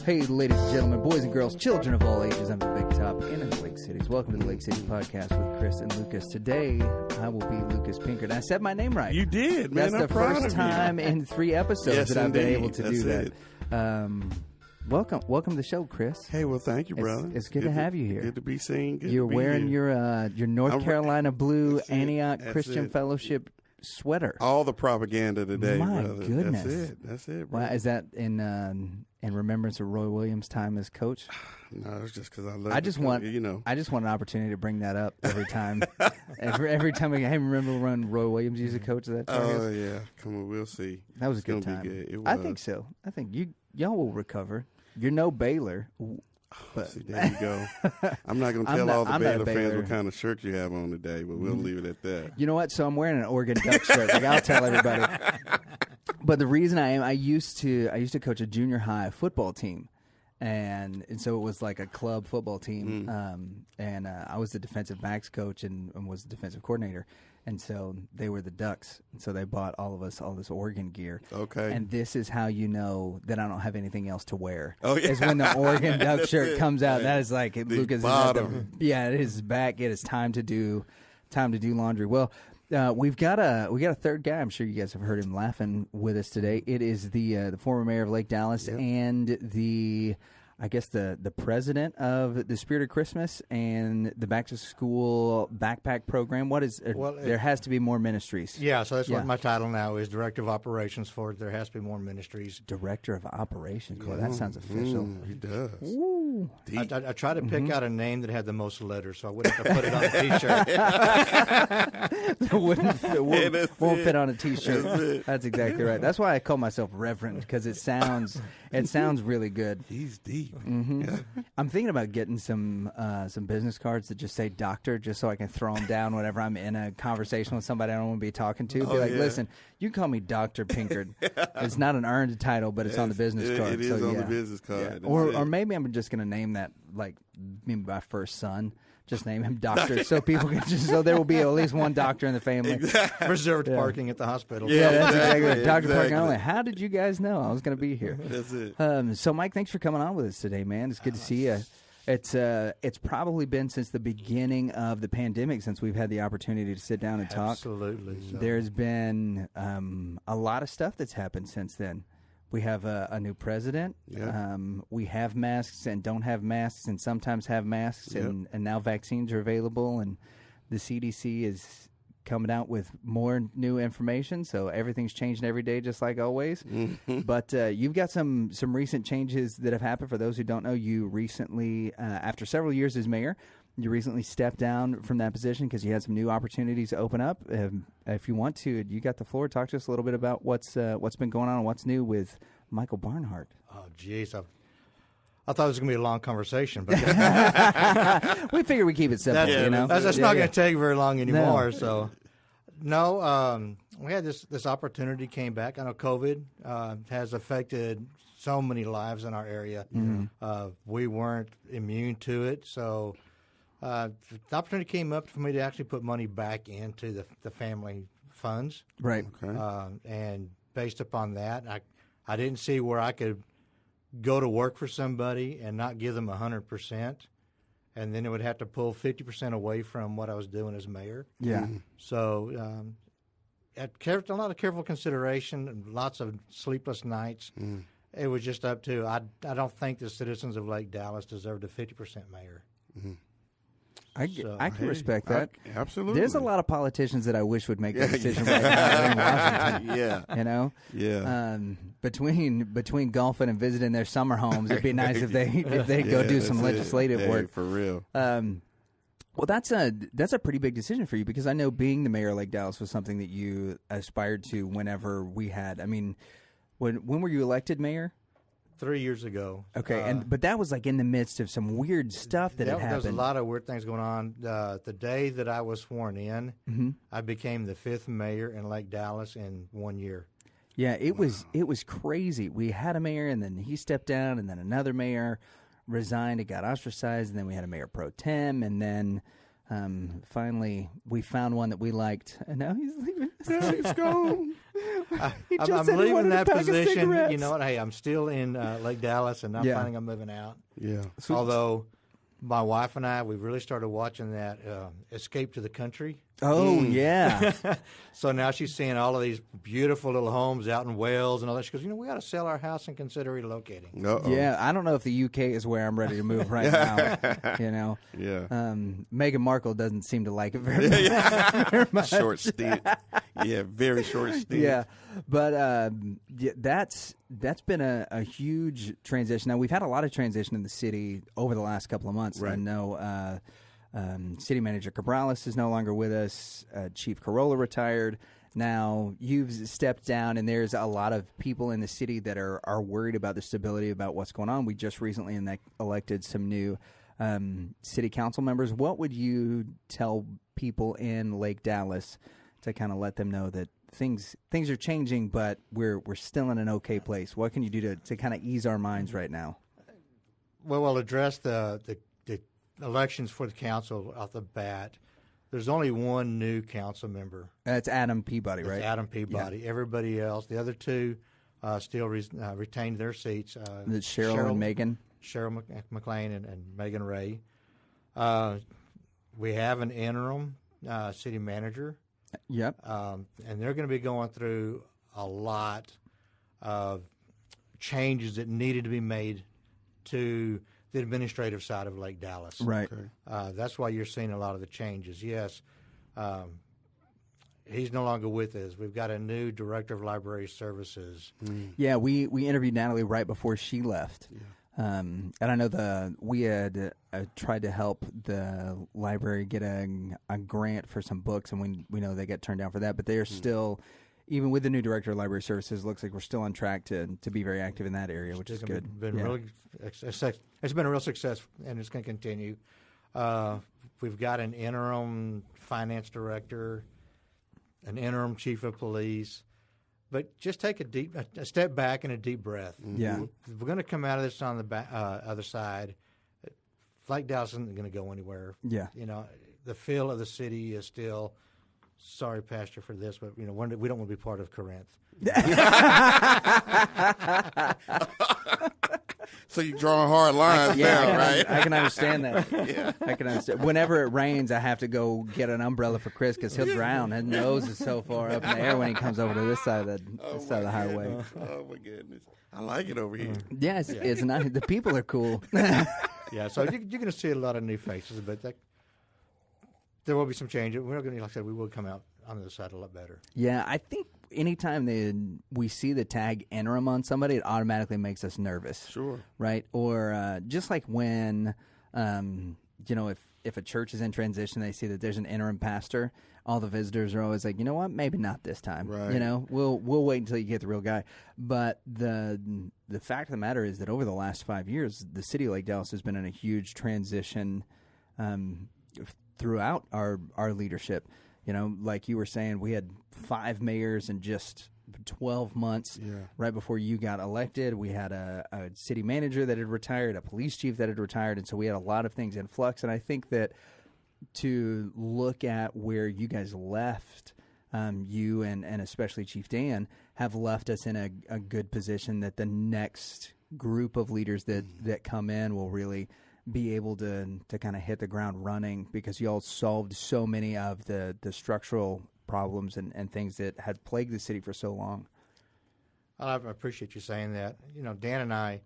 Hey, ladies and gentlemen, boys and girls, children of all ages, I'm the Big Top and in the Lake Cities. Welcome to the Lake City Podcast with Chris and Lucas. Today, I will be Lucas Pinkert. I said my name right. You did, man. That's the first time in 3 episodes that I've been able to do that. Welcome to the show, Chris. Hey, well, thank you, brother. It's good to have you here. Good to be seen. You're wearing your North Carolina blue Antioch Christian Fellowship sweater. All the propaganda today, My brother. goodness. That's it, bro. Wow, is that in remembrance of Roy Williams' time as coach? No, it's just because I love. I just want an opportunity to bring that up every time. every time I remember when Roy Williams used to coach that. Oh yeah, come on, we'll see. That was a good time. It was. I think so. I think y'all will recover. You're no Baylor. But see, there you go. I'm not going to tell all the Baylor fans what kind of shirt you have on today, but we'll leave it at that. You know what? So I'm wearing an Oregon Duck shirt. Like, I'll tell everybody. But the reason I used to coach a junior high football team, and so it was like a club football team, and I was the defensive backs coach and was the defensive coordinator. And so they were the Ducks. And so they bought all of us all this Oregon gear. Okay. And this is how you know that I don't have anything else to wear. Oh, yeah. Is when the Oregon Duck shirt comes out. That is like Lucas bottom. It is back. It is time to do laundry. Well, we got a third guy. I'm sure you guys have heard him laughing with us today. It is the former mayor of Lake Dallas and the president of the Spirit of Christmas and the Back to School Backpack Program. There has to be more ministries. Yeah, so that's what my title now is, Director of Operations for it. There has to be more ministries. Director of Operations. Well, that sounds official. He does. Ooh. I tried to pick out a name that had the most letters, so I wouldn't have to put it on a T-shirt. It won't fit on a T-shirt. That's exactly right. That's why I call myself Reverend, because it sounds really good. He's deep. Mm-hmm. Yeah. I'm thinking about getting some business cards that just say doctor, just so I can throw them down whenever I'm in a conversation with somebody I don't want to be talking to. Listen, you can call me Dr. Pinkert. It's not an earned title, but it's on the business card. It is on the business card. Yeah. Or maybe I'm just going to name that, like, maybe my first son. Just name him Doctor, so people can so there will be at least one doctor in the family. Exactly. Reserved parking at the hospital. Yeah, that's exactly right. Doctor parking only. How did you guys know I was going to be here? That's it. So, Mike, thanks for coming on with us today, man. It's good to see you. It's probably been since the beginning of the pandemic since we've had the opportunity to sit down and talk. Absolutely. So. There's been a lot of stuff that's happened since then. We have a new president. Yeah. We have masks and don't have masks and sometimes have masks, and now vaccines are available, and the CDC is coming out with more new information, so everything's changing every day just like always. Mm-hmm. But you've got some recent changes that have happened. For those who don't know, you recently, after several years as mayor, you recently stepped down from that position because you had some new opportunities open up. If you want to, you got the floor. Talk to us a little bit about what's been going on and what's new with Michael Barnhart. Oh, geez. I thought it was going to be a long conversation. But we figured we'd keep it simple, you know? That's not going to take very long anymore. No. So, we had this opportunity came back. I know COVID has affected so many lives in our area. Mm-hmm. We weren't immune to it, so... the opportunity came up for me to actually put money back into the family funds. Right. Okay. And based upon that, I didn't see where I could go to work for somebody and not give them 100%, and then it would have to pull 50% away from what I was doing as mayor. Yeah. Mm-hmm. So a lot of careful consideration, and lots of sleepless nights. Mm. It was just up to, I don't think the citizens of Lake Dallas deserved a 50% mayor. Mm-hmm. I can respect that. Absolutely. There's a lot of politicians that I wish would make that decision right now in Washington. Yeah. You know? Yeah. Between golfing and visiting their summer homes, it'd be nice if they go do some legislative work. For real. Well, that's a pretty big decision for you, because I know being the mayor of Lake Dallas was something that you aspired to whenever we had. I mean, when were you elected mayor? 3 years ago. Okay, but that was like in the midst of some weird stuff that had happened. There was a lot of weird things going on. The day that I was sworn in, mm-hmm. I became the 5th mayor in Lake Dallas in 1 year. Yeah, it was crazy. We had a mayor, and then he stepped down, and then another mayor resigned and got ostracized, and then we had a mayor pro tem, and then Finally, we found one that we liked, and now he's leaving. He's gone. I'm leaving that position. You know what? Hey, I'm still in Lake Dallas, and I'm planning on moving out. Yeah. Although my wife and I, we've really started watching that Escape to the Country. Oh, yeah. So now she's seeing all of these beautiful little homes out in Wales and all that. She goes, we ought to sell our house and consider relocating. Uh-oh. Yeah, I don't know if the UK is where I'm ready to move right now. Yeah. Meghan Markle doesn't seem to like it very much. Short stint. Yeah, very short stint. Yeah, but that's been a huge transition. Now, we've had a lot of transition in the city over the last couple of months. Right. I know City Manager Cabrales is no longer with us. Chief Corolla retired. Now, you've stepped down, and there's a lot of people in the city that are worried about the stability, about what's going on. We just recently elected some new city council members. What would you tell people in Lake Dallas to kind of let them know that things are changing, but we're still in an okay place? What can you do to kind of ease our minds right now? Well, we'll address the elections for the council off the bat. There's only one new council member. That's Adam Peabody, right? Adam Peabody. Yeah. Everybody else, the other two, still retained their seats. Cheryl and Megan. Cheryl McLean and Megan Ray. We have an interim city manager. Yep. And they're going to be going through a lot of changes that needed to be made to the administrative side of Lake Dallas. Right. Okay. That's why you're seeing a lot of the changes. Yes, he's no longer with us. We've got a new director of library services. Yeah, we interviewed Natalie right before she left. Yeah. And I know we had tried to help the library get a grant for some books, and we know they got turned down for that. But they are still, even with the new director of library services, looks like we're still on track to be very active in that area, which is good. It's been a real success, and it's going to continue. We've got an interim finance director, an interim chief of police. But just take a step back and a deep breath. Yeah. We're going to come out of this on the other side. Lake Dallas isn't going to go anywhere. Yeah. The feel of the city is still, sorry, Pastor, for this, but, we don't want to be part of Corinth. So you're drawing hard lines now, right? I can understand that. Yeah. I can understand. Whenever it rains, I have to go get an umbrella for Chris because he'll drown. His nose is so far up in the air when he comes over to this side of the highway. Oh, my goodness. I like it over here. Yeah, it's nice. The people are cool. Yeah, so you're going to see a lot of new faces, but there will be some change. We're going to, like I said, we will come out on the other side a lot better. Yeah, I think anytime we see the tag interim on somebody, it automatically makes us nervous. Sure. Right? Or just like when, if a church is in transition, they see that there's an interim pastor, all the visitors are always like, you know what, maybe not this time. Right. We'll wait until you get the real guy. But the fact of the matter is that over the last 5 years, the city of Lake Dallas has been in a huge transition throughout our leadership. Like you were saying, we had 5 mayors in just 12 months. Yeah. Right before you got elected. We had a city manager that had retired, a police chief that had retired, and so we had a lot of things in flux. And I think that to look at where you guys left, you and especially Chief Dan, have left us in a good position that the next group of leaders that come in will really be able to kind of hit the ground running, because y'all solved so many of the structural problems and things that had plagued the city for so long. I appreciate you saying that. Dan and I,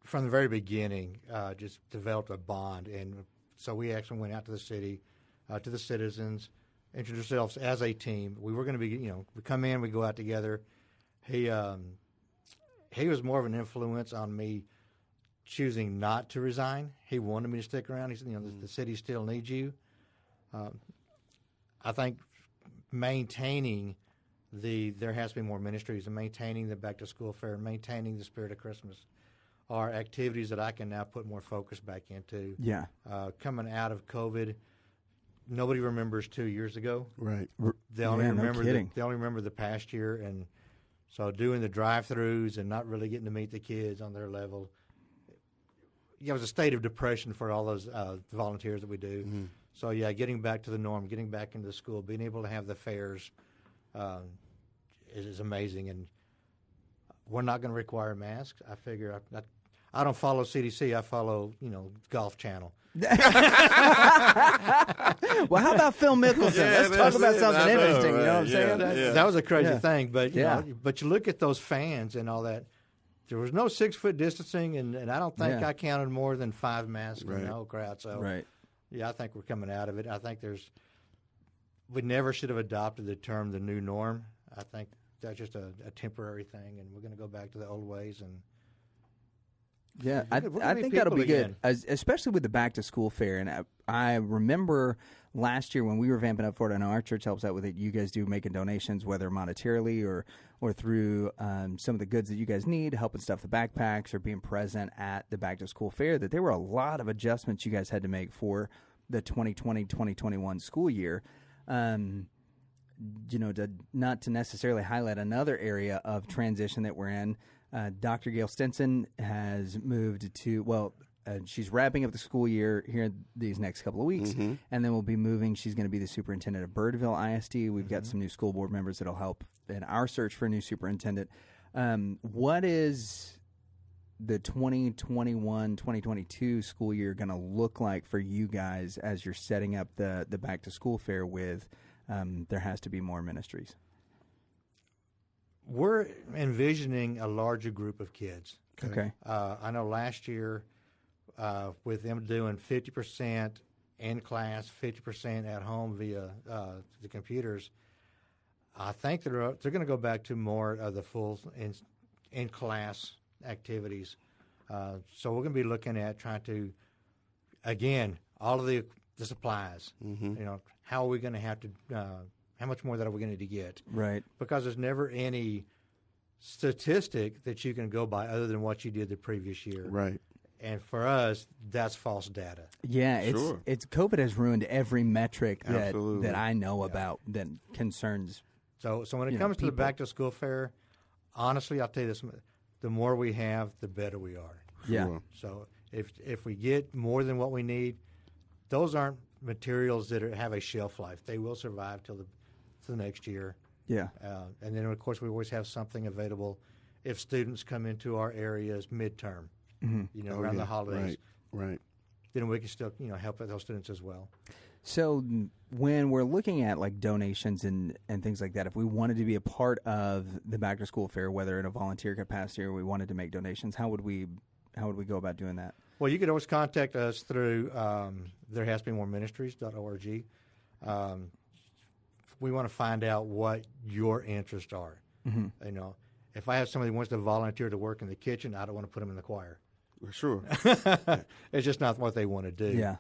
from the very beginning, just developed a bond, and so we actually went out to the city, to the citizens, introduced ourselves as a team. We were going to be, we come in, we go out together. He was more of an influence on me choosing not to resign. He wanted me to stick around. He said, the city still needs you. I think maintaining there has to be more ministries, and maintaining the back to school fair, maintaining the spirit of Christmas are activities that I can now put more focus back into. Yeah. Coming out of COVID, nobody remembers 2 years ago. Right. They only remember the past year, and so doing the drive-throughs and not really getting to meet the kids on their level. It was a state of depression for all those volunteers that we do. Mm-hmm. So, yeah, getting back to the norm, getting back into the school, being able to have the fairs is amazing. And we're not going to require masks. I figure I don't follow CDC. I follow, Golf Channel. Well, how about Phil Mickelson? Let's talk about something interesting. Right. You know what I'm saying? That was a crazy thing. But, but you look at those fans and all that. There was no 6-foot distancing, and I don't think I counted more than 5 masks in the whole crowd. So, yeah, I think we're coming out of it. I think we never should have adopted the term the new norm. I think that's just a temporary thing, and we're going to go back to the old ways. And I think that'll be good, especially with the back-to-school fair. And I remember last year when we were vamping up for it, I know our church helps out with it. You guys do making donations, whether monetarily or through some of the goods that you guys need, helping stuff the backpacks or being present at the back-to-school fair, that there were a lot of adjustments you guys had to make for the 2020-2021 school year. Not to necessarily highlight another area of transition that we're in, Dr. Gail Stinson has moved to, she's wrapping up the school year here these next couple of weeks, and then we'll be moving. She's going to be the superintendent of Birdville ISD. We've got some new school board members that will help in our search for a new superintendent. What is the 2021-2022 school year going to look like for you guys as you're setting up the back-to-school fair with there has to be more ministries? We're envisioning a larger group of kids. Okay. I know last year with them doing 50% in class, 50% at home via the computers, I think they're going to go back to more of the full in class activities. So we're going to be looking at trying to, again, all of the supplies. How are we going to have to? How much more of that are we going to get? Right. Because there's never any statistic that you can go by other than what you did the previous year. Right. And for us, that's false data. Yeah, it's COVID has ruined every metric that I know about that concerns. So when it comes to the back to school fair, honestly, I'll tell you this: the more we have, the better we are. Yeah. Sure. So if we get more than what we need, those aren't materials that have a shelf life. They will survive till the next year. Yeah. And then, of course, we always have something available if students come into our areas midterm, around the holidays. Right. Then we can still, help those students as well. So when we're looking at like donations and things like that, if we wanted to be a part of the back to school fair, whether in a volunteer capacity or we wanted to make donations, how would we go about doing that? Well, you could always contact us through therehasbeenmoreministries.org. We want to find out what your interests are. If I have somebody who wants to volunteer to work in the kitchen, I don't want to put them in the choir. Sure. It's just not what they want to do. Yeah.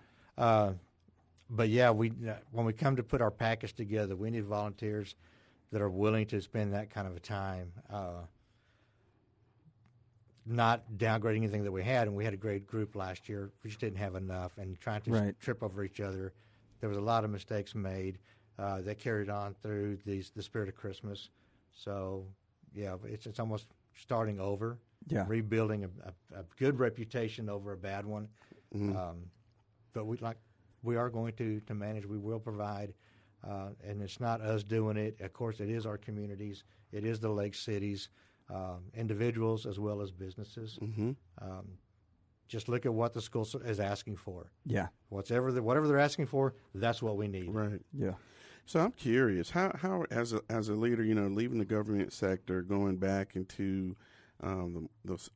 But yeah, when we come to put our package together, we need volunteers that are willing to spend that kind of a time, not downgrading anything that we had. And we had a great group last year. We just didn't have enough, and trying to trip over each other. There was a lot of mistakes made that carried on through the spirit of Christmas. So yeah, it's almost starting over. Yeah. Rebuilding a good reputation over a bad one. But we are going to manage. We will provide, and it's not us doing it. Of course, it is our communities. It is the lake cities, individuals as well as businesses. Just look at what the school is asking for. Yeah. Whatever they're asking for, that's what we need. Right. Yeah. So I'm curious, how as a leader, leaving the government sector, going back into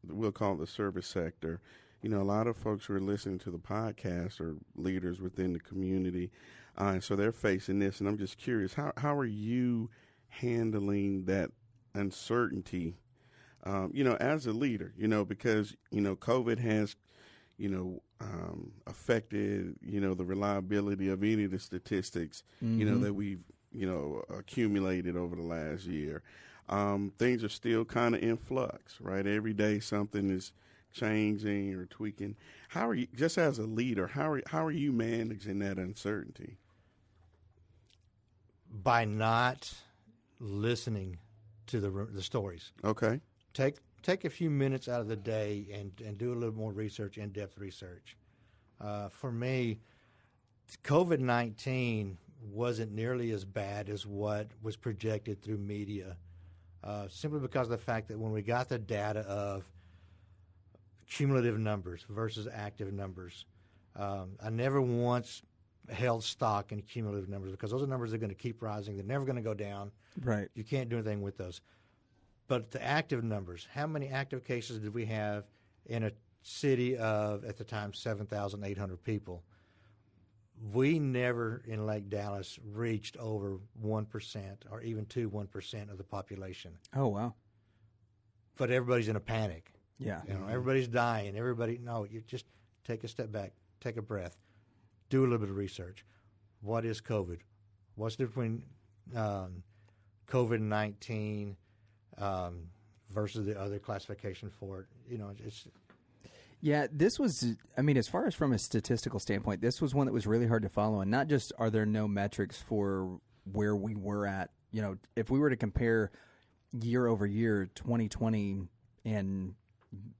we'll call it the service sector. A lot of folks who are listening to the podcast are leaders within the community, and so they're facing this. And I'm just curious, how are you handling that uncertainty, as a leader? Because COVID has, affected the reliability of any of the statistics that we've accumulated over the last year. Things are still kind of in flux, right? Every day something is changing or tweaking. How are you, just as a leader, how are you managing that uncertainty? By not listening to the stories. Okay. Take a few minutes out of the day and do a little more research, in-depth research. For me, COVID-19 wasn't nearly as bad as what was projected through media, simply because of the fact that when we got the data of cumulative numbers versus active numbers, I never once held stock in cumulative numbers because those are numbers that are going to keep rising. They're never going to go down. Right. You can't do anything with those. But the active numbers, how many active cases did we have in a city of, at the time, 7,800 people? We never in Lake Dallas reached over 1% or even 1% of the population. Oh, wow. But everybody's in a panic. Yeah. You know, everybody's dying. No, you just take a step back, take a breath, do a little bit of research. What is COVID? What's the difference between COVID-19 versus the other classification for it? You know, it's... Yeah, this was, I mean, as far as from a statistical standpoint, this was one that was really hard to follow. And not just are there no metrics for where we were at, you know, if we were to compare year over year, 2020 and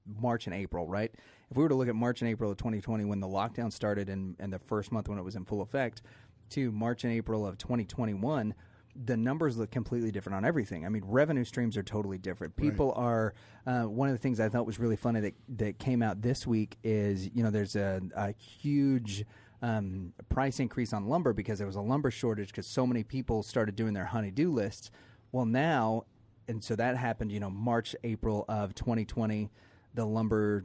March and April, right? If we were to look at March and April of 2020 when the lockdown started and the first month when it was in full effect to March and April of 2021, the numbers look completely different on everything. I mean, revenue streams are totally different. People are one of the things I thought was really funny that came out this week is, you know, there's a huge price increase on lumber because there was a lumber shortage because so many people started doing their honey-do lists. Well, now, and so that happened, you know, March, April of 2020, the lumber,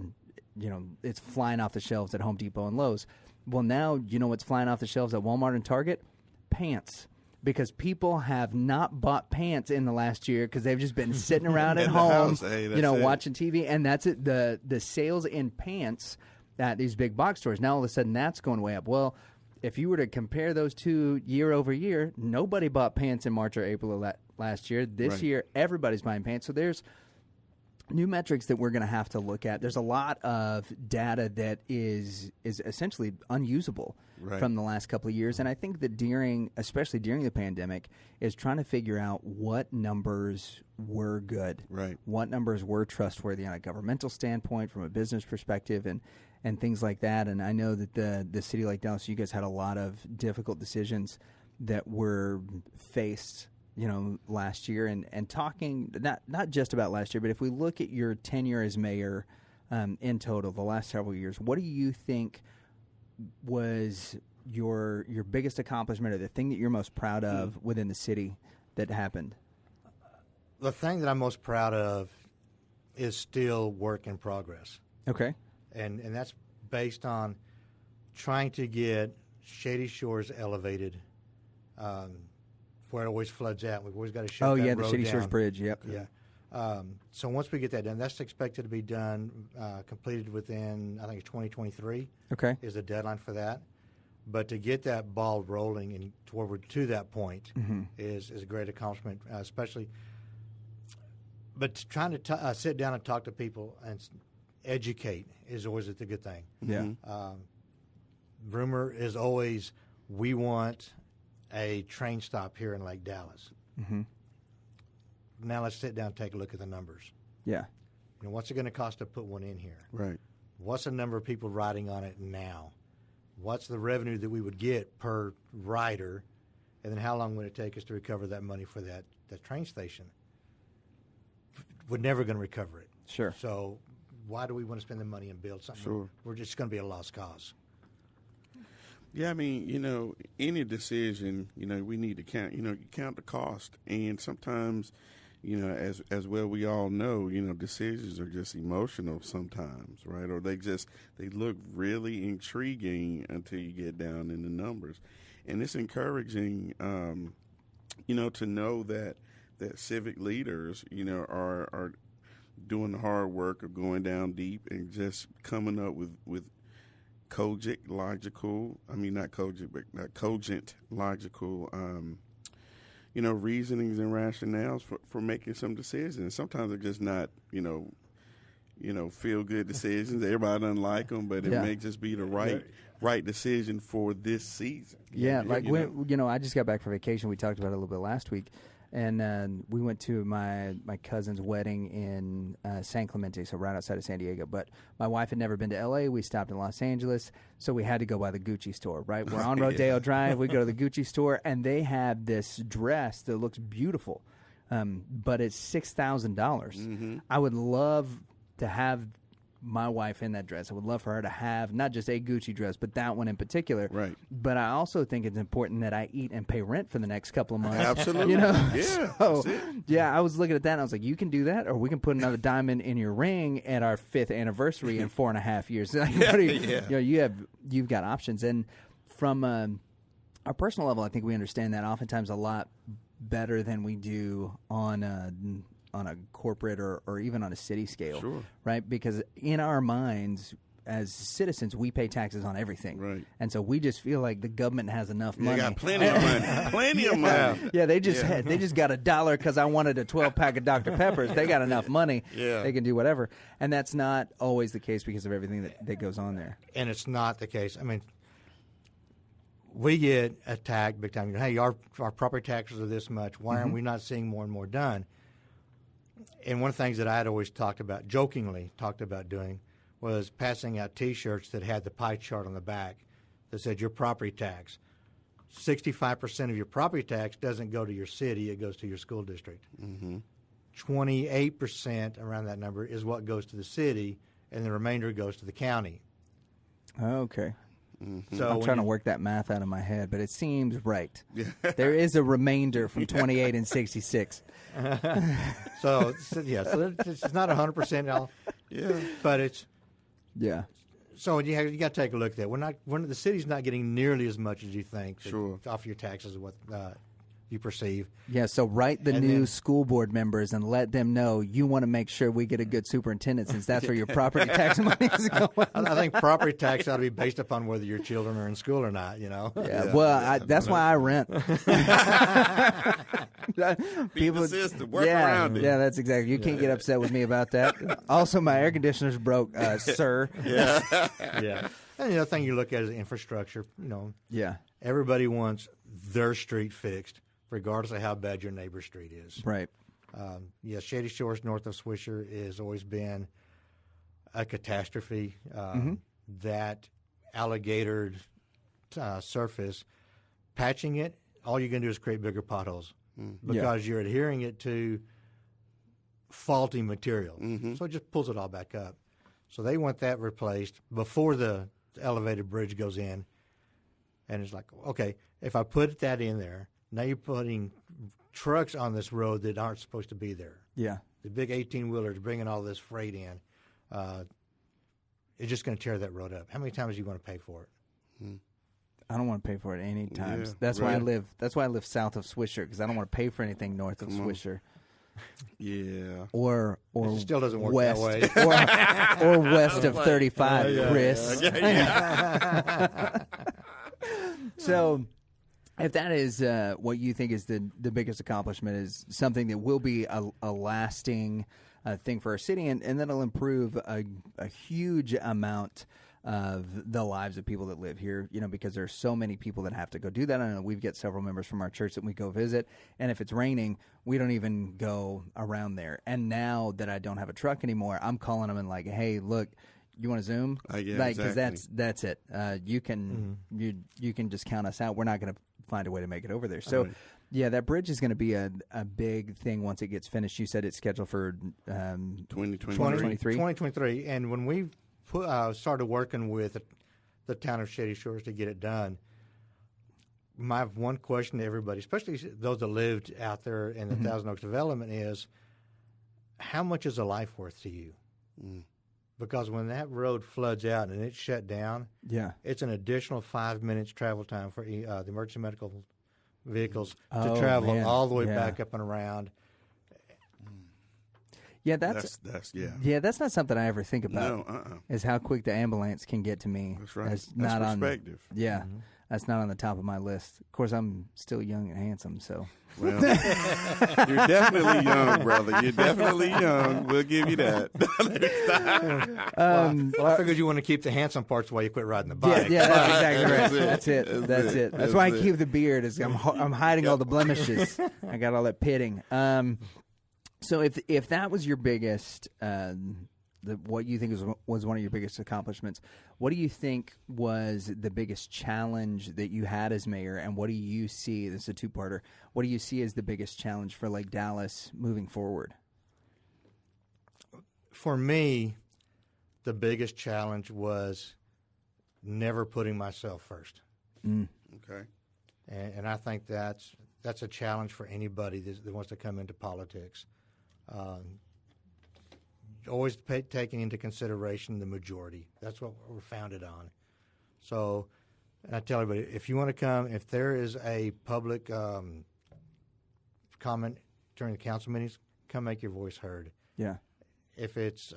you know, it's flying off the shelves at Home Depot and Lowe's. Well, now, you know what's flying off the shelves at Walmart and Target? Pants. Because people have not bought pants in the last year because they've just been sitting around at home, you know, watching TV, and that's it. The sales in pants at these big box stores, now all of a sudden that's going way up. Well, if you were to compare those two year over year, nobody bought pants in March or April of last year. This year, everybody's buying pants. So there's new metrics that we're going to have to look at. There's a lot of data that is essentially unusable from the last couple of years. And I think that especially during the pandemic, is trying to figure out what numbers were good, what numbers were trustworthy on a governmental standpoint, from a business perspective, and things like that. And I know that the city like Dallas, you guys had a lot of difficult decisions that were faced, you know, last year, and talking not just about last year, but if we look at your tenure as mayor in total, the last several years, what do you think was your biggest accomplishment or the thing that you're most proud of within the city that happened? The thing that I'm most proud of is still work in progress. Okay. And that's based on trying to get Shady Shores elevated, where it always floods out. We've always got to shut that road down. The Shady Shores Bridge, yep. Yeah. So once we get that done, that's expected to be done, completed within, I think it's 2023. Okay. Is the deadline for that. But to get that ball rolling and forward to that point is a great accomplishment, especially. But trying to sit down and talk to people and educate is always a good thing. Yeah. Rumor is always, we want a train stop here in Lake Dallas. Now let's sit down and take a look at the numbers. Yeah. You know, what's it going to cost to put one in here? Right. What's the number of people riding on it now? What's the revenue that we would get per rider? And then how long would it take us to recover that money for that train station? We're never going to recover it. Sure. So why do we want to spend the money and build something? Sure. We're just going to be a lost cause. Yeah, I mean, you know, any decision, you know, we need to count, you count the cost. And sometimes, you know, as well we all know, you know, decisions are just emotional sometimes, right? Or they look really intriguing until you get down in the numbers. And it's encouraging, you know, to know that civic leaders, you know, are doing the hard work of going down deep and just coming up with cogent, logical, you know, reasonings and rationales for making some decisions. Sometimes they're just not, you know, feel good decisions. Everybody doesn't like them, but it may just be the right decision for this season. Yeah, like when, you know, I just got back from vacation. We talked about it a little bit last week. And we went to my cousin's wedding in San Clemente, so right outside of San Diego. But my wife had never been to L.A. We stopped in Los Angeles, so we had to go by the Gucci store, right? We're on Rodeo Drive. We go to the Gucci store, and they have this dress that looks beautiful, but it's $6,000. I would love to have my wife in that dress. I would love for her to have not just a Gucci dress, but that one in particular. Right. But I also think it's important that I eat and pay rent for the next couple of months. Absolutely. You know? Yeah. So, yeah, I was looking at that and I was like, you can do that, or we can put another diamond in your ring at our 5th anniversary in 4.5 years. You know, you've got options. And from our personal level, I think we understand that oftentimes a lot better than we do on a corporate or even on a city scale, sure. Right? Because in our minds, as citizens, we pay taxes on everything, right? And so we just feel like the government has enough money. They got plenty of money, plenty of money. Yeah, they just got $1 because I wanted a 12-pack of Dr. Peppers. They got enough money. Yeah. They can do whatever, and that's not always the case because of everything that goes on there. And it's not the case. I mean, we get attacked big time. Hey, our property taxes are this much. Why aren't we not seeing more and more done? And one of the things that I had always jokingly talked about doing, was passing out T-shirts that had the pie chart on the back that said your property tax. 65% of your property tax doesn't go to your city, it goes to your school district. 28%, around that number, is what goes to the city, and the remainder goes to the county. Okay. So I'm trying to work that math out of my head, but it seems right. There is a remainder from 28 and 66. So it's not 100%, but it's So you got to take a look at that. The city's not getting nearly as much as you think off your taxes of what you perceive. Yeah, so write the new school board members and let them know you want to make sure we get a good superintendent, since that's where your property tax money is going. I think property tax ought to be based upon whether your children are in school or not, you know? Yeah, well, that's why I rent. People, the system, work around it. Yeah, that's exactly. You can't get upset with me about that. Also, my air conditioner's broke, sir. Yeah. And the other thing you look at is infrastructure. You know, everybody wants their street fixed, regardless of how bad your neighbor's street is. Right. Shady Shores north of Swisher has always been a catastrophe. That alligator surface, patching it, all you're going to do is create bigger potholes because you're adhering it to faulty material. So it just pulls it all back up. So they want that replaced before the elevated bridge goes in. And it's like, okay, if I put that in there, now you're putting trucks on this road that aren't supposed to be there. Yeah. The big 18-wheelers bringing all this freight in. It's just going to tear that road up. How many times are you going to pay for it? I don't want to pay for it any times. Yeah, that's why I live. That's why I live south of Swisher, because I don't want to pay for anything north of Swisher. Yeah. Or it still doesn't work west, that way. or west of 35, Chris. So, if that is what you think is the biggest accomplishment, is something that will be a lasting thing for our city, and that'll improve a huge amount of the lives of people that live here, you know, because there's so many people that have to go do that. I know we've got several members from our church that we go visit, and if it's raining, we don't even go around there. And now that I don't have a truck anymore, I'm calling them and like, hey, look, you want to Zoom? Because that's it. You can you can just count us out. We're not going to find a way to make it over there. So, yeah, that bridge is going to be a big thing once it gets finished. You said it's scheduled for 2023. And when we started working with the town of Shady Shores to get it done, my one question to everybody, especially those that lived out there in the Thousand Oaks development, is how much is a life worth to you? Because when that road floods out and it's shut down, it's an additional 5 minutes travel time for the emergency medical vehicles to travel all the way back up and around. Yeah, that's not something I ever think about. No, is how quick the ambulance can get to me. That's right. That's perspective. That's not on the top of my list. Of course, I'm still young and handsome, so. Well, you're definitely young, brother. You're definitely young. We'll give you that. Well, I figured you want to keep the handsome parts while you quit riding the bike. Yeah, that's exactly right. That's it. That's why I keep the beard. Is I'm hiding all the blemishes. I got all that pitting. So if that was your biggest, what you think was one of your biggest accomplishments, what do you think was the biggest challenge that you had as mayor, and what do you see? This is a two-parter. What do you see as the biggest challenge for Lake Dallas moving forward? For me, the biggest challenge was never putting myself first. Okay. And I think that's a challenge for anybody that wants to come into politics. Always taking into consideration the majority. That's what we're founded on. So, and I tell everybody, if you want to come, if there is a public comment during the council meetings, come make your voice heard. Yeah. If it's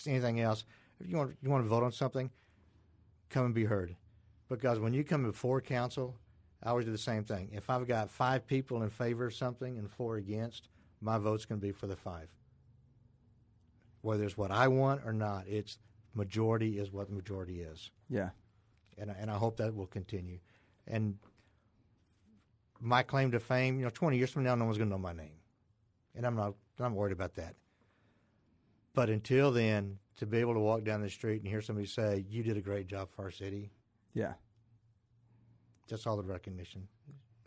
anything else, if you want to vote on something, come and be heard. Because when you come before council, I always do the same thing. If I've got 5 people in favor of something and 4 against, my vote's going to be for the 5. Whether it's what I want or not, it's majority is what the majority is. Yeah. And I hope that will continue. And my claim to fame, 20 years from now, no one's going to know my name. And I'm not worried about that. But until then, to be able to walk down the street and hear somebody say, you did a great job for our city. Yeah. That's all the recognition.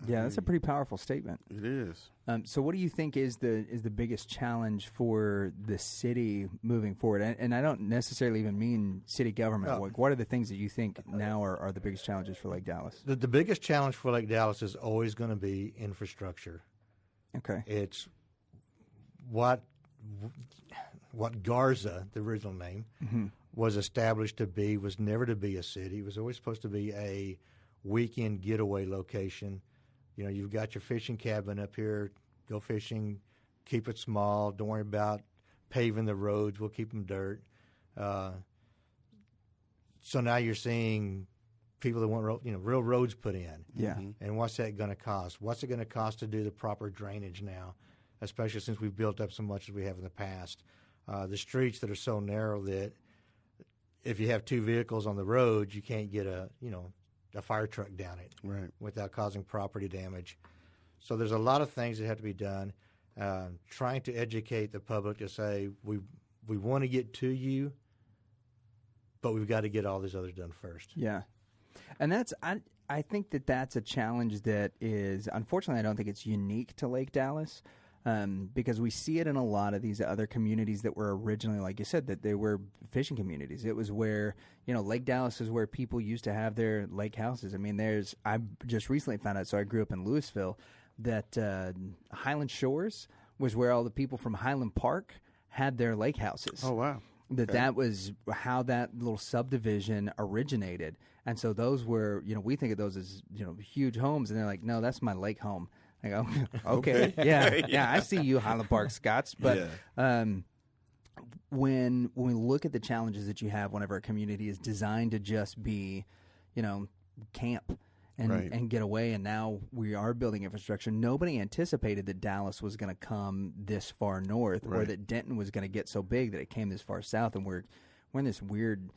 Yeah, that's a pretty powerful statement. It is. So what do you think is the biggest challenge for the city moving forward? And I don't necessarily even mean city government. Like, what are the things that you think now are the biggest challenges for Lake Dallas? The biggest challenge for Lake Dallas is always going to be infrastructure. Okay. It's what Garza, the original name, was established to be, was never to be a city. It was always supposed to be a weekend getaway location. You've got your fishing cabin up here, go fishing, keep it small, don't worry about paving the roads, we'll keep them dirt. So now you're seeing people that want real roads put in. Yeah. And what's that going to cost? What's it going to cost to do the proper drainage now, especially since we've built up so much as we have in the past? The streets that are so narrow that if you have 2 vehicles on the road, you can't get a fire truck down it without causing property damage. So there's a lot of things that have to be done. Trying to educate the public to say we want to get to you, but we've got to get all these others done first. Yeah, and I think that's a challenge that is, unfortunately, I don't think it's unique to Lake Dallas. Because we see it in a lot of these other communities that were originally, like you said, that they were fishing communities. It was where, Lake Dallas is where people used to have their lake houses. I mean, I just recently found out, so I grew up in Louisville, that Highland Shores was where all the people from Highland Park had their lake houses. Oh, wow. That was how that little subdivision originated. And so those were, we think of those as, huge homes, and they're like, no, that's my lake home. I go, okay, yeah, I see you, Highland Park Scots. But when we look at the challenges that you have whenever a community is designed to just be, camp and get away, and now we are building infrastructure, nobody anticipated that Dallas was going to come this far north or that Denton was going to get so big that it came this far south, and we're in this weird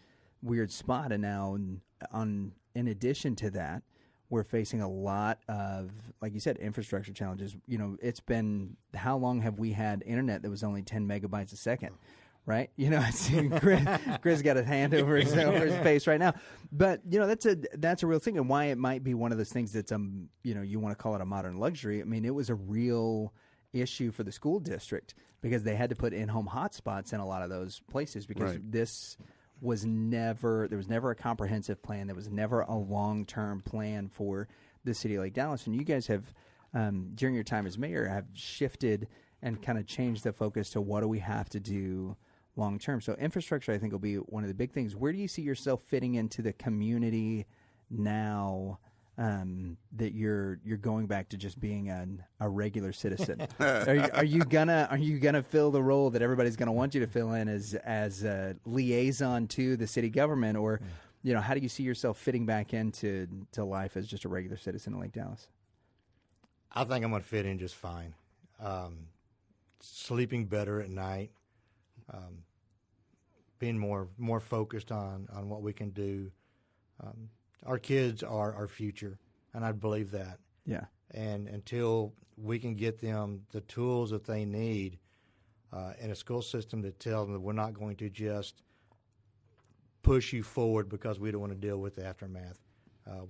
spot. And now, in addition to that, we're facing a lot of, like you said, infrastructure challenges. It's been, how long have we had internet that was only 10 megabytes a second, right? I see Chris got a hand over his face right now. But, that's a real thing, and why it might be one of those things that's, you want to call it a modern luxury. I mean, it was a real issue for the school district because they had to put in-home hotspots in a lot of those places because there was never a comprehensive plan. There was never a long-term plan for the city of Lake Dallas. And you guys have, during your time as mayor, have shifted and kind of changed the focus to what do we have to do long-term. So infrastructure, I think, will be one of the big things. Where do you see yourself fitting into the community now that you're going back to just being a regular citizen? Are you gonna fill the role that everybody's gonna want you to fill in as a liaison to the city government, or how do you see yourself fitting back into life as just a regular citizen in Lake Dallas? I think I'm going to fit in just fine. Sleeping better at night, being more focused on what we can do. Our kids are our future, and I believe that. Yeah. And until we can get them the tools that they need in a school system that tells them that we're not going to just push you forward because we don't want to deal with the aftermath,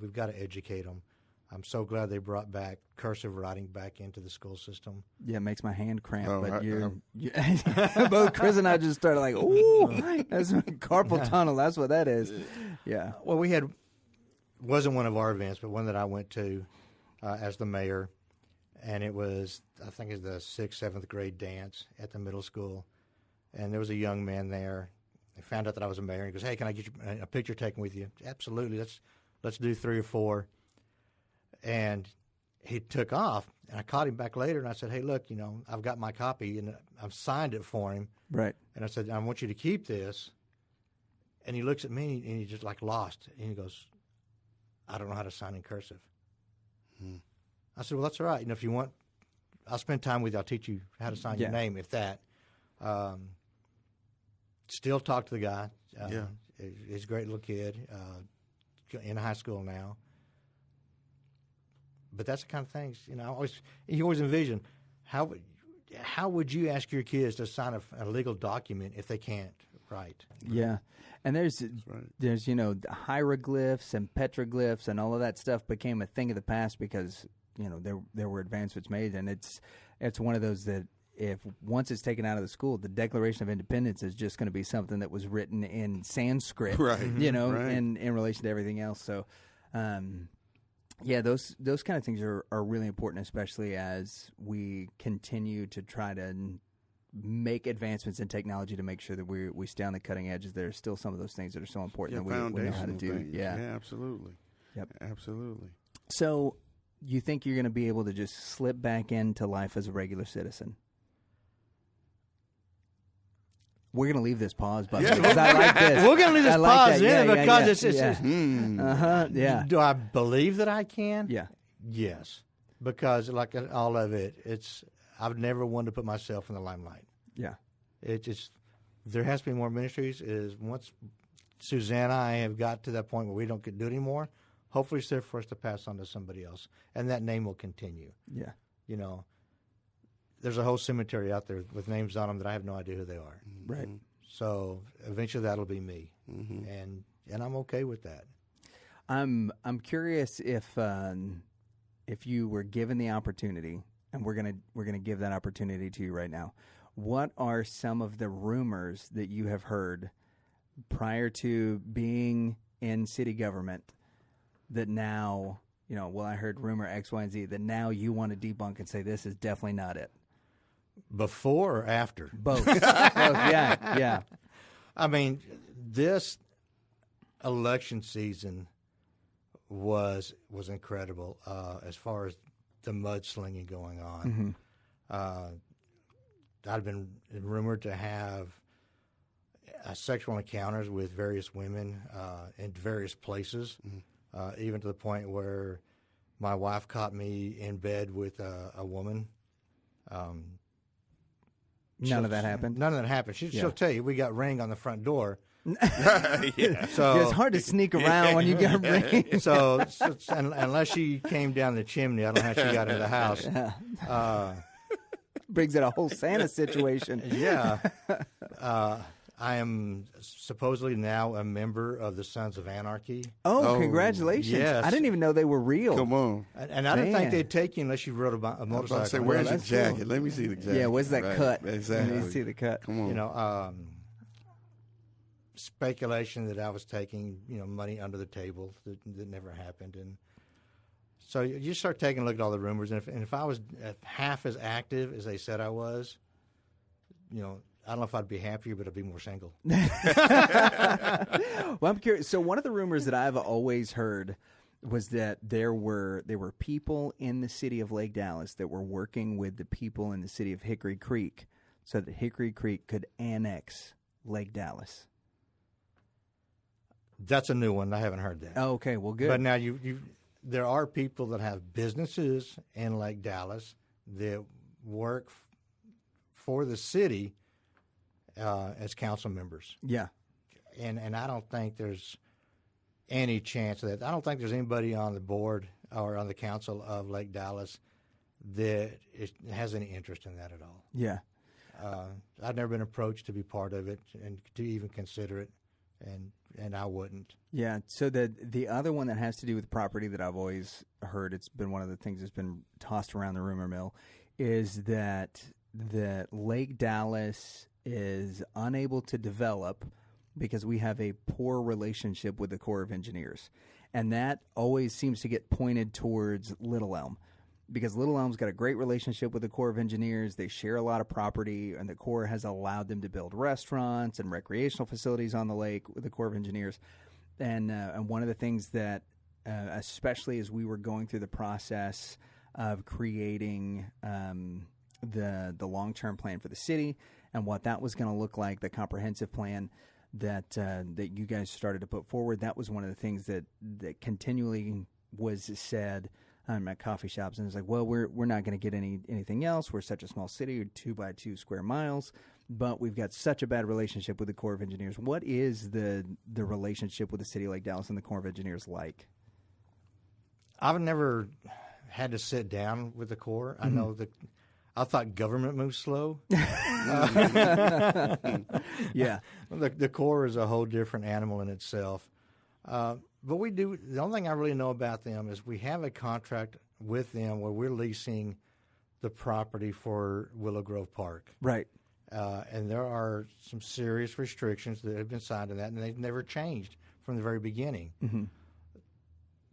we've got to educate them. I'm so glad they brought back cursive writing back into the school system. Yeah, it makes my hand cramp. Oh, But both Chris and I just started like, ooh, that's carpal tunnel. That's what that is. Yeah. Well, wasn't one of our events, but one that I went to as the mayor, and it was, I think it was the 6th, 7th grade dance at the middle school, and there was a young man there. I found out that I was a mayor, and he goes, "Hey, can I get you a picture taken with you?" Absolutely. Let's do 3 or 4. And he took off, and I caught him back later, and I said, "Hey, look, I've got my copy, and I've signed it for him." Right. And I said, "I want you to keep this." And he looks at me, and he's just like lost, and he goes, "I don't know how to sign in cursive." I said, "Well, that's all right. If you want, I'll spend time with you. I'll teach you how to sign your name, if that." Still talk to the guy. He's a great little kid in high school now. But that's the kind of things, you always envision, how would you ask your kids to sign a legal document if they can't write? Yeah. And there's hieroglyphs and petroglyphs and all of that stuff became a thing of the past because, there were advancements made. And it's one of those that if once it's taken out of the school, the Declaration of Independence is just going to be something that was written in Sanskrit, right. Right. in relation to everything else. So, yeah, those kind of things are really important, especially as we continue to try to make advancements in technology to make sure that we stay on the cutting edge. There's still some of those things that are so important that we know how to do. Things. Yeah, absolutely. Yep, absolutely. So, you think you're going to be able to just slip back into life as a regular citizen? We're going to leave this pause, by the way, because I like this. We're going to leave this pause in because it's yeah. Do I believe that I can? Yeah. Yes. Because like all of it, I've never wanted to put myself in the limelight. Yeah. There has to be more ministries. Once Suzanne and I have got to that point where we don't do it anymore, hopefully it's there for us to pass on to somebody else. And that name will continue. Yeah. There's a whole cemetery out there with names on them that I have no idea who they are. Right. So eventually that'll be me, and I'm okay with that. I'm curious if you were given the opportunity, and we're gonna give that opportunity to you right now. What are some of the rumors that you have heard prior to being in city government that now I heard rumor X, Y, and Z that now you want to debunk and say this is definitely not it? Before or after? Both. Yeah. I mean, this election season was incredible as far as the mudslinging going on. I'd been rumored to have sexual encounters with various women in various places, even to the point where my wife caught me in bed with a woman. None of that happened? None of that happened. She'll tell you, we got ring on the front door. Yeah. So it's hard to sneak around when you got ring. So unless she came down the chimney, I don't know how she got into the house. Yeah. Brings in a whole Santa situation. Yeah. I am supposedly now a member of the Sons of Anarchy. Oh, congratulations. Yes. I didn't even know they were real. Come on. And I didn't think they'd take you unless you rode a motorcycle. I was say, where's your jacket? Cool. Let me see the jacket. Yeah, where's that cut? Exactly. Let me see the cut. Come on. Speculation that I was taking, money under the table that never happened. And so you start taking a look at all the rumors. And if I was half as active as they said I was, I don't know if I'd be happier, but I'd be more single. Well, I'm curious. So one of the rumors that I've always heard was that there were people in the city of Lake Dallas that were working with the people in the city of Hickory Creek so that Hickory Creek could annex Lake Dallas. That's a new one. I haven't heard that. Oh, okay, well, good. But now there are people that have businesses in Lake Dallas that work for the city as council members. Yeah. And I don't think there's any chance of that. I don't think there's anybody on the board or on the council of Lake Dallas that has any interest in that at all. Yeah. I've never been approached to be part of it and to even consider it, and I wouldn't. Yeah. So the other one that has to do with property that I've always heard, it's been one of the things that's been tossed around the rumor mill, is that Lake Dallas is unable to develop because we have a poor relationship with the Corps of Engineers. And that always seems to get pointed towards Little Elm, because Little Elm's got a great relationship with the Corps of Engineers. They share a lot of property, and the Corps has allowed them to build restaurants and recreational facilities on the lake with the Corps of Engineers. And one of the things that, especially as we were going through the process of creating the long-term plan for the city and what that was going to look like, the comprehensive plan that you guys started to put forward, that was one of the things that continually was said at coffee shops, and it's like, well, we're not going to get anything else. We're such a small city, 2 by 2 square miles, but we've got such a bad relationship with the Corps of Engineers. What is the relationship with the city like Dallas and the Corps of Engineers like? I've never had to sit down with the Corps. I know that I thought government moves slow. Yeah. The Corps is a whole different animal in itself. But we do. The only thing I really know about them is we have a contract with them where we're leasing the property for Willow Grove Park. Right. And there are some serious restrictions that have been signed in that, and they've never changed from the very beginning. Mm-hmm.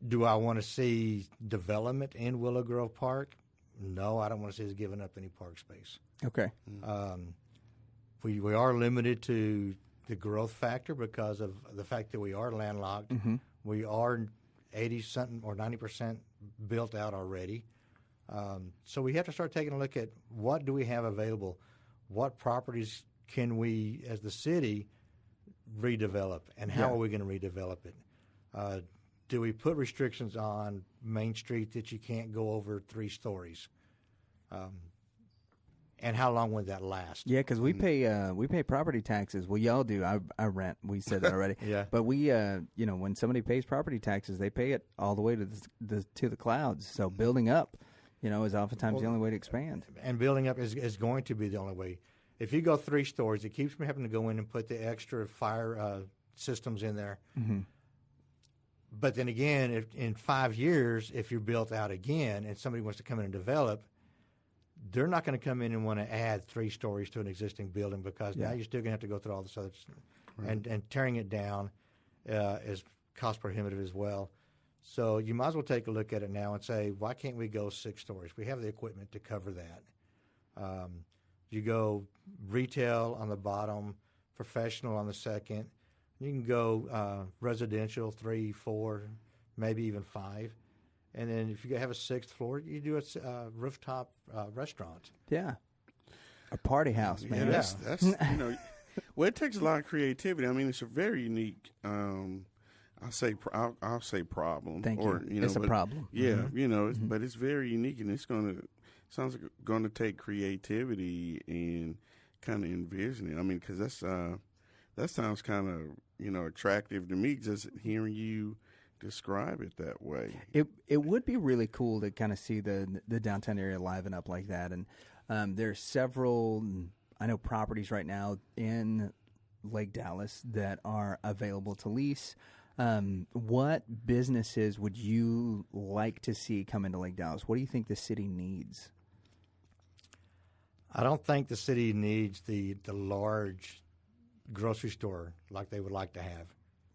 Do I want to see development in Willow Grove Park? No, I don't want to see us giving up any park space. Okay. We are limited to the growth factor because of the fact that we are landlocked. Mm-hmm. We are 80-something or 90% built out already. So we have to start taking a look at what do we have available, what properties can we, as the city, redevelop, and how are we going to redevelop it? Do we put restrictions on Main Street that you can't go over 3 stories? And how long would that last? Yeah, because we pay property taxes. Well, y'all do. I rent. We said that already. Yeah. But we, when somebody pays property taxes, they pay it all the way to the clouds. So building up, is oftentimes the only way to expand. And building up is going to be the only way. If you go 3 stories, it keeps me having to go in and put the extra fire systems in there. Mm-hmm. But then again, if in 5 years, if you're built out again and somebody wants to come in and develop, they're not going to come in and want to add 3 stories to an existing building because now you're still going to have to go through all this other stuff. Right. And tearing it down is cost prohibitive as well. So you might as well take a look at it now and say, why can't we go 6 stories? We have the equipment to cover that. You go retail on the bottom, professional on the second. You can go residential 3, 4, maybe even 5. And then if you have a 6th floor, you do a rooftop restaurant. Yeah. A party house, man. Yeah, that's well, it takes a lot of creativity. I mean, it's a very unique, I'll say problem. Thank you. It's a problem. Yeah, but it's very unique, and sounds like it's going to take creativity and kind of envision it. I mean, because that sounds kind of, attractive to me, just hearing you describe it that way. It would be really cool to kind of see the downtown area liven up like that. And there's several, I know, properties right now in Lake Dallas that are available to lease. What businesses would you like to see come into Lake Dallas? What do you think the city needs? I don't think the city needs the large grocery store like they would like to have.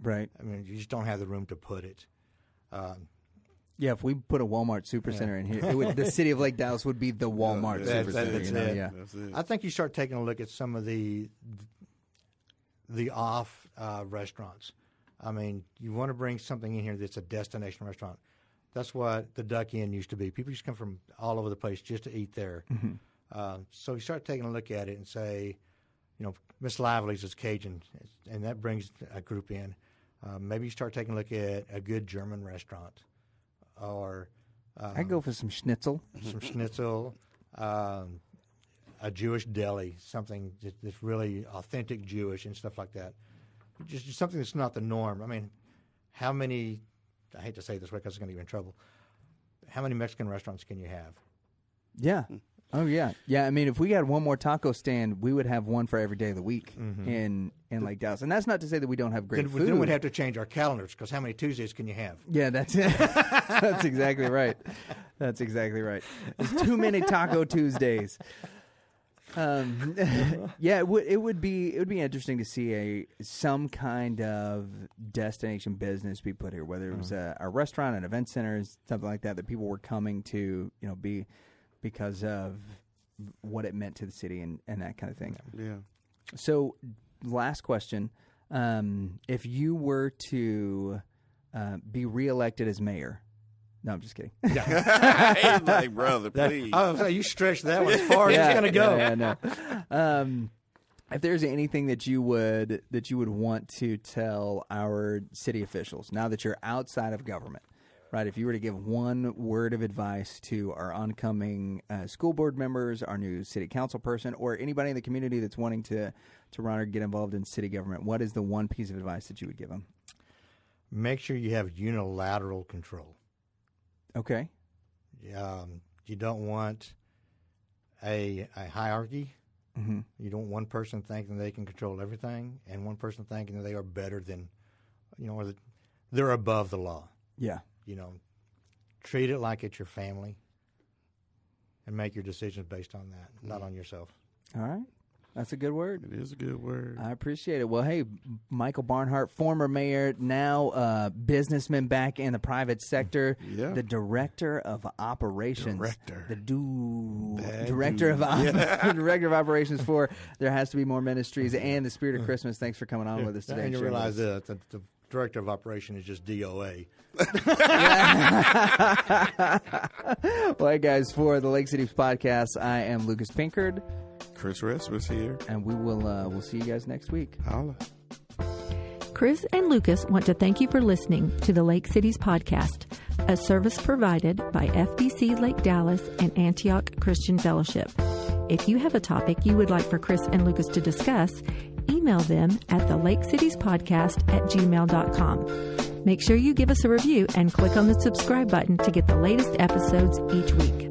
Right. I mean, you just don't have the room to put it. Yeah, if we put a Walmart Supercenter in here, the city of Lake Dallas would be the Walmart Supercenter. That's it. Yeah. That's it. I think you start taking a look at some of the off restaurants. I mean, you want to bring something in here that's a destination restaurant. That's what the Duck Inn used to be. People used to come from all over the place just to eat there. Mm-hmm. So you start taking a look at it and say, Miss Lively's is Cajun, and that brings a group in. Maybe you start taking a look at a good German restaurant, or I go for some schnitzel. A Jewish deli, something that's really authentic Jewish and stuff like that. Just something that's not the norm. I mean, how many, I hate to say it this way because it's going to get in trouble, how many Mexican restaurants can you have? Yeah. Oh, yeah. Yeah, I mean, if we had one more taco stand, we would have one for every day of the week in Lake Dallas. And that's not to say that we don't have great food. Then we'd have to change our calendars because how many Tuesdays can you have? Yeah, that's that's exactly right. That's exactly right. There's too many Taco Tuesdays. Yeah, it would be interesting to see some kind of destination business be put here, whether it was a restaurant, an event center, something like that people were coming to, be because of what it meant to the city and that kind of thing. Yeah. So, last question: if you were to be reelected as mayor. No, I'm just kidding. He's like, brother, please. You stretched that one as far as it's going to go. Yeah, no. If there's anything that you would want to tell our city officials now that you're outside of government, right? If you were to give one word of advice to our oncoming school board members, our new city council person, or anybody in the community that's wanting to run or get involved in city government, what is the one piece of advice that you would give them? Make sure you have unilateral control. Okay. You don't want a hierarchy. Mm-hmm. You don't want one person thinking they can control everything and one person thinking that they are better than, or that they're above the law. Yeah. Treat it like it's your family and make your decisions based on that, not on yourself. All right. That's a good word. It is a good word. I appreciate it. Well, hey, Michael Barnhart, former mayor, now businessman back in the private sector, the director of operations. Director of operations for There Has to Be More Ministries and the Spirit of Christmas. Thanks for coming on with us today. And you realize that the director of operation is just DOA. Well, hey, guys, for the Lake City Podcast, I am Lucas Pinkard. Chris Rasmus here. And we will we'll see you guys next week. Holla. Chris and Lucas want to thank you for listening to the Lake Cities Podcast, a service provided by FBC Lake Dallas and Antioch Christian Fellowship. If you have a topic you would like for Chris and Lucas to discuss, email them at thelakecitiespodcast@gmail.com. Make sure you give us a review and click on the subscribe button to get the latest episodes each week.